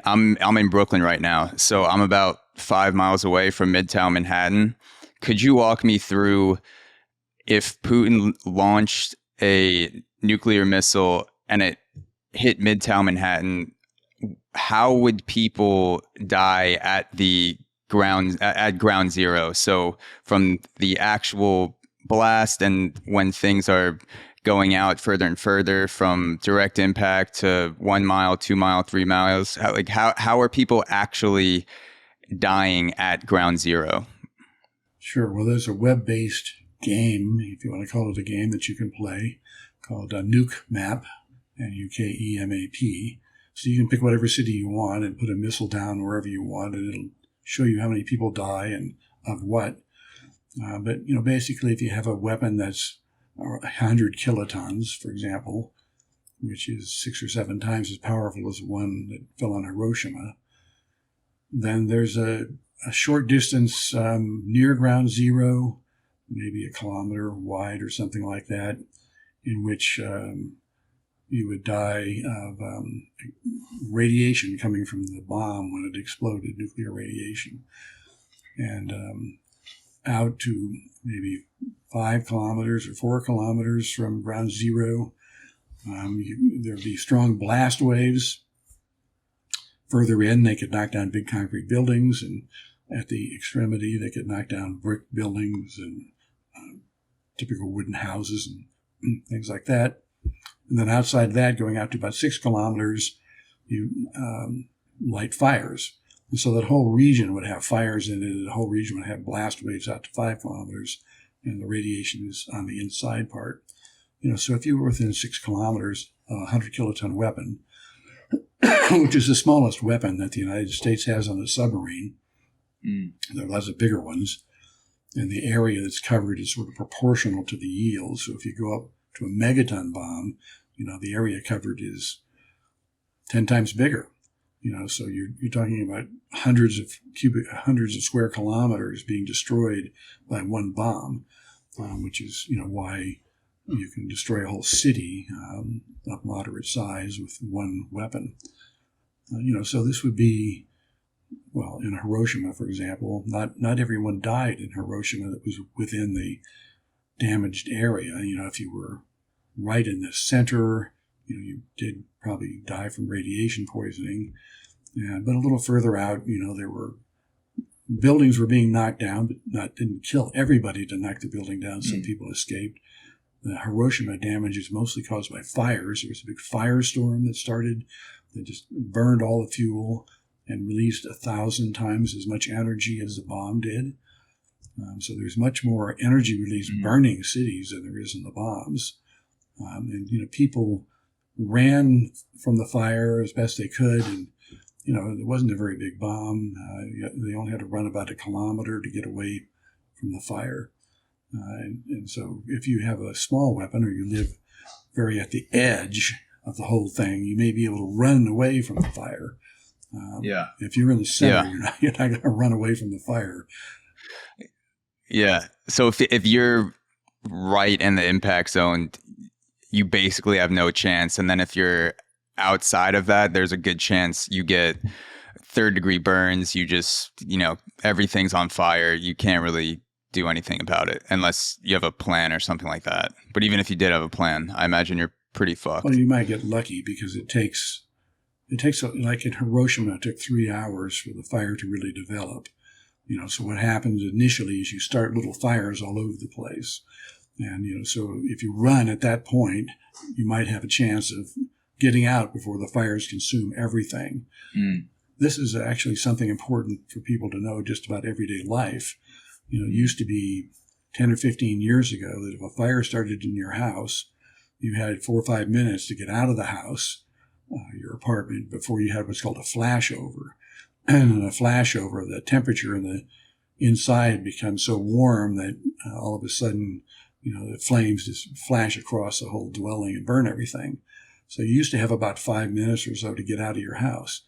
I'm in Brooklyn right now, so I'm about 5 miles away from Midtown Manhattan. Could you walk me through if Putin launched a nuclear missile and it hit Midtown Manhattan, how would people die at the ground zero? So from the actual blast and when things are going out further and further from direct impact to 1 mile, 2 mile, 3 miles, how are people actually dying at ground zero? Sure. Well, there's a web-based game, if you want to call it a game, that you can play called Nuke Map, Nukemap. So you can pick whatever city you want and put a missile down wherever you want, and it'll show you how many people die and of what. But basically, if you have a weapon that's 100 kilotons, for example, which is 6 or 7 times as powerful as the one that fell on Hiroshima, then there's a short distance near ground zero, maybe a kilometer wide or something like that, in which you would die of radiation coming from the bomb when it exploded, nuclear radiation. And out to maybe 5 kilometers or 4 kilometers from ground zero, there'd be strong blast waves. Further in, they could knock down big concrete buildings, and at the extremity, they could knock down brick buildings and typical wooden houses and things like that. And then outside that, going out to about 6 kilometers, you light fires. And so that whole region would have fires in it. The whole region would have blast waves out to 5 kilometers, and the radiation is on the inside part. So if you were within 6 kilometers, a 100 kiloton weapon, which is the smallest weapon that the United States has on a submarine. There are lots of bigger ones, and the area that's covered is sort of proportional to the yield. So if you go up to a megaton bomb, the area covered is 10 times bigger. So you're talking about hundreds of square kilometers being destroyed by one bomb, which is why you can destroy a whole city of moderate size with one weapon. So this would be, well, in Hiroshima, for example, not everyone died in Hiroshima that was within the damaged area. If you were right in the center, you did probably die from radiation poisoning. But a little further out, there were buildings were being knocked down, but didn't kill everybody to knock the building down. Some people escaped. The Hiroshima damage is mostly caused by fires. There was a big firestorm that started that just burned all the fuel and released 1,000 times as much energy as the bomb did. So there's much more energy released burning cities than there is in the bombs. And people ran from the fire as best they could, and it wasn't a very big bomb. They only had to run about 1 kilometer to get away from the fire. And so if you have a small weapon or you live very at the edge of the whole thing, you may be able to run away from the fire. If you're in the center, you're not going to run away from the fire. Yeah. So if you're right in the impact zone, you basically have no chance. And then if you're outside of that, there's a good chance you get third-degree burns. You just, everything's on fire. You can't really do anything about it unless you have a plan or something like that. But even if you did have a plan, I imagine you're pretty fucked. Well, you might get lucky because it takes like in Hiroshima, it took 3 hours for the fire to really develop. So what happens initially is you start little fires all over the place. And, so if you run at that point, you might have a chance of getting out before the fires consume everything. This is actually something important for people to know just about everyday life. It used to be 10 or 15 years ago that if a fire started in your house, you had 4 or 5 minutes to get out of the house, your apartment, before you had what's called a flashover. And in a flashover, the temperature in the inside becomes so warm that all of a sudden, the flames just flash across the whole dwelling and burn everything. So you used to have about 5 minutes or so to get out of your house.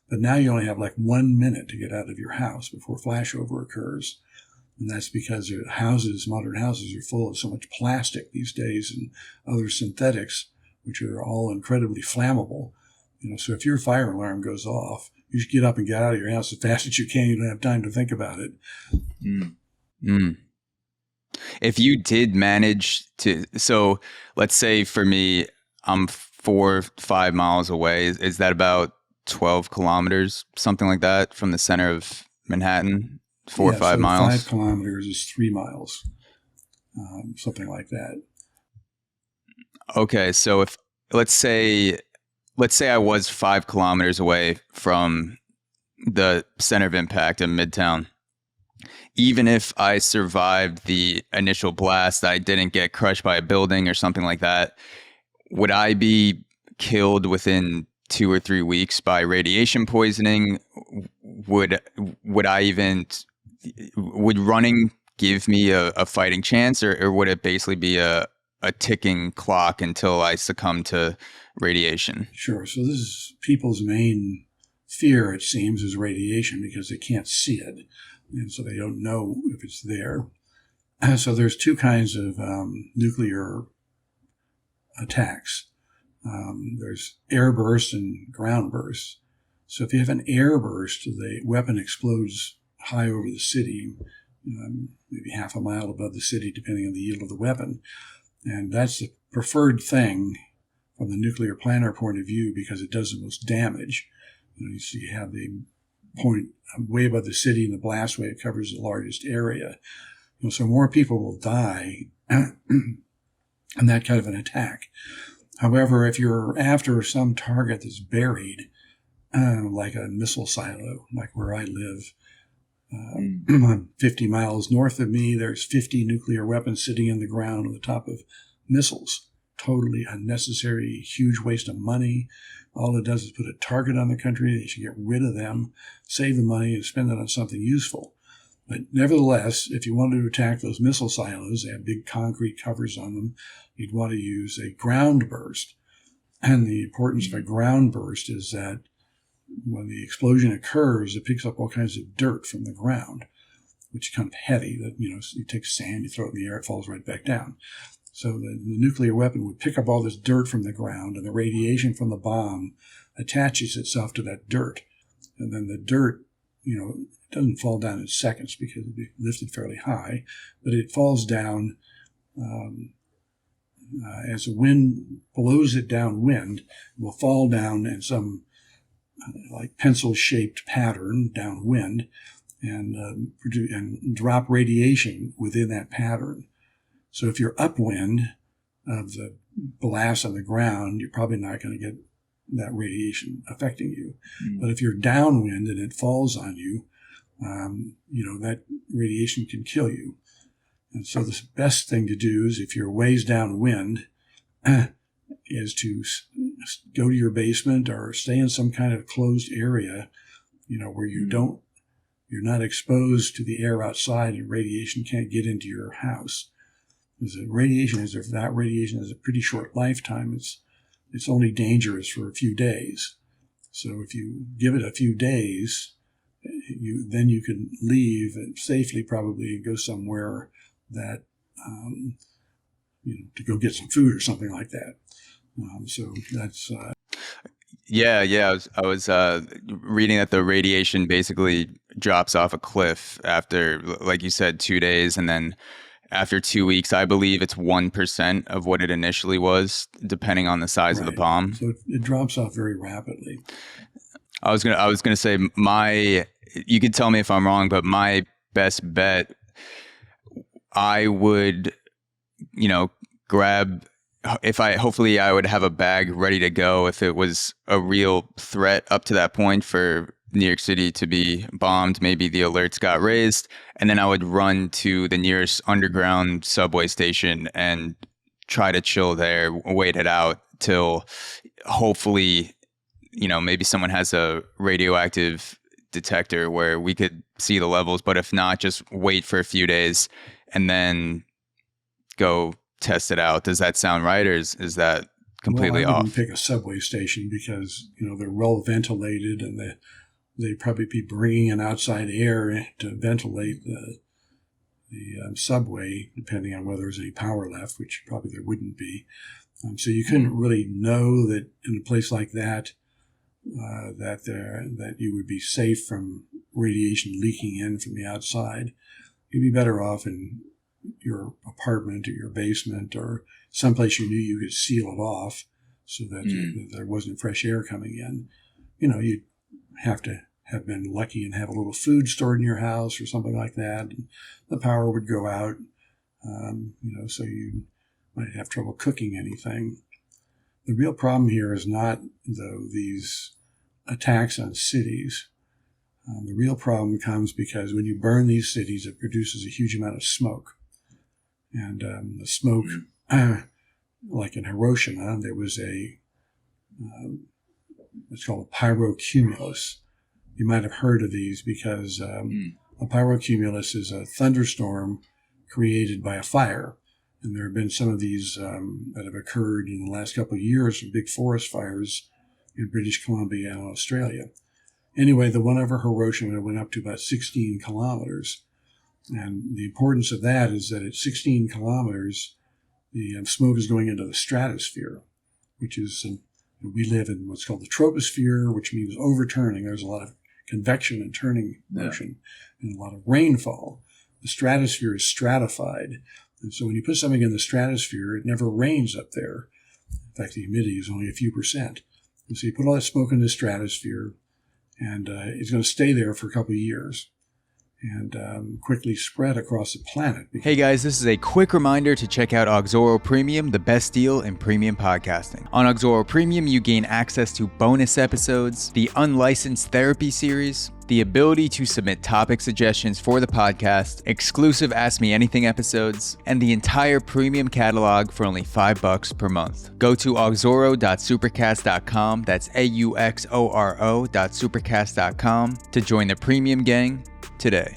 But now you only have like 1 minute to get out of your house before flashover occurs. And that's because modern houses are full of so much plastic these days and other synthetics, which are all incredibly flammable. So if your fire alarm goes off, you should get up and get out of your house as fast as you can. You don't have time to think about it. Mm. Mm. If you did manage to, so let's say for me, I'm 4 or 5 miles away. Is that about 12 kilometers, something like that, from the center of Manhattan? 4 or 5 miles? 5 kilometers is 3 miles, something like that. Okay, so if let's say I was 5 kilometers away from the center of impact in Midtown, even if I survived the initial blast, I didn't get crushed by a building or something like that, would I be killed within 2 or 3 weeks by radiation poisoning? Would I even would running give me a fighting chance, or would it basically be a ticking clock until I succumb to radiation? Sure. So this is people's main fear, it seems, is radiation because they can't see it. And so they don't know if it's there. So there's two kinds of nuclear attacks. There's air bursts and ground bursts. So if you have an air burst, the weapon explodes high over the city, maybe half a mile above the city, depending on the yield of the weapon. And that's the preferred thing from the nuclear planner point of view because it does the most damage. So you have the point way above the city, and the blast wave covers the largest area. So more people will die in that kind of an attack. However, if you're after some target that's buried, like a missile silo, like where I live, 50 miles north of me, there's 50 nuclear weapons sitting in the ground on the top of missiles. Totally unnecessary, huge waste of money. All it does is put a target on the country. They should get rid of them, save the money, and spend it on something useful. But nevertheless, if you wanted to attack those missile silos, they have big concrete covers on them, you'd want to use a ground burst. And the importance of a ground burst is that when the explosion occurs, it picks up all kinds of dirt from the ground, which is kind of heavy. That you take sand, you throw it in the air, it falls right back down. So the nuclear weapon would pick up all this dirt from the ground, and the radiation from the bomb attaches itself to that dirt. And then the dirt, it doesn't fall down in seconds because it'll be lifted fairly high, but it falls down as the wind blows it downwind. It will fall down in some like pencil-shaped pattern downwind and drop radiation within that pattern. So if you're upwind of the blast on the ground, you're probably not going to get that radiation affecting you. Mm. But if you're downwind and it falls on you, that radiation can kill you. And so the best thing to do is if you're ways downwind, is to go to your basement or stay in some kind of closed area, where you're not exposed to the air outside and radiation can't get into your house. Because that radiation has a pretty short lifetime. It's only dangerous for a few days. So if you give it a few days, then you can leave and safely probably and go somewhere that to go get some food or something like that. So that's I was reading that the radiation basically drops off a cliff after, like you said, 2 days, and then after 2 weeks, I believe it's 1% of what it initially was, depending on the size of the bomb. So it drops off very rapidly. I was gonna say you could tell me if I'm wrong, but my best bet, I would, grab. Hopefully I would have a bag ready to go if it was a real threat up to that point for New York City to be bombed. Maybe the alerts got raised, and then I would run to the nearest underground subway station and try to chill there, wait it out till hopefully, maybe someone has a radioactive detector where we could see the levels. But if not, just wait for a few days and then go test it out. Does that sound right, or is that completely off? I wouldn't pick a subway station because they're well ventilated, and they'd probably be bringing in outside air to ventilate the subway, depending on whether there's any power left, which probably there wouldn't be. So you couldn't really know that in a place like that that you would be safe from radiation leaking in from the outside, you'd be better off in your apartment or your basement or someplace you knew you could seal it off so that there wasn't fresh air coming in. You'd have to have been lucky and have a little food stored in your house or something like that. And the power would go out, so you might have trouble cooking anything. The real problem here is not, though, these attacks on cities. The real problem comes because when you burn these cities, it produces a huge amount of smoke. And the smoke, like in Hiroshima, there was it's called a pyrocumulus. You might have heard of these because a pyrocumulus is a thunderstorm created by a fire. And there have been some of these that have occurred in the last couple of years, some big forest fires in British Columbia and Australia. Anyway, the one over Hiroshima went up to about 16 kilometers. And the importance of that is that at 16 kilometers, the smoke is going into the stratosphere, which is, we live in what's called the troposphere, which means overturning. There's a lot of convection and turning motion and a lot of rainfall. The stratosphere is stratified. And so when you put something in the stratosphere, it never rains up there. In fact, the humidity is only a few percent. And so you put all that smoke in the stratosphere, and it's going to stay there for a couple of years and quickly spread across the planet. Hey guys, this is a quick reminder to check out AUXORO Premium, the best deal in premium podcasting. On AUXORO Premium, you gain access to bonus episodes, the unlicensed therapy series, the ability to submit topic suggestions for the podcast, exclusive Ask Me Anything episodes, and the entire premium catalog for only $5 per month. Go to auxoro.supercast.com, that's AUXORO.supercast.com, to join the premium gang today.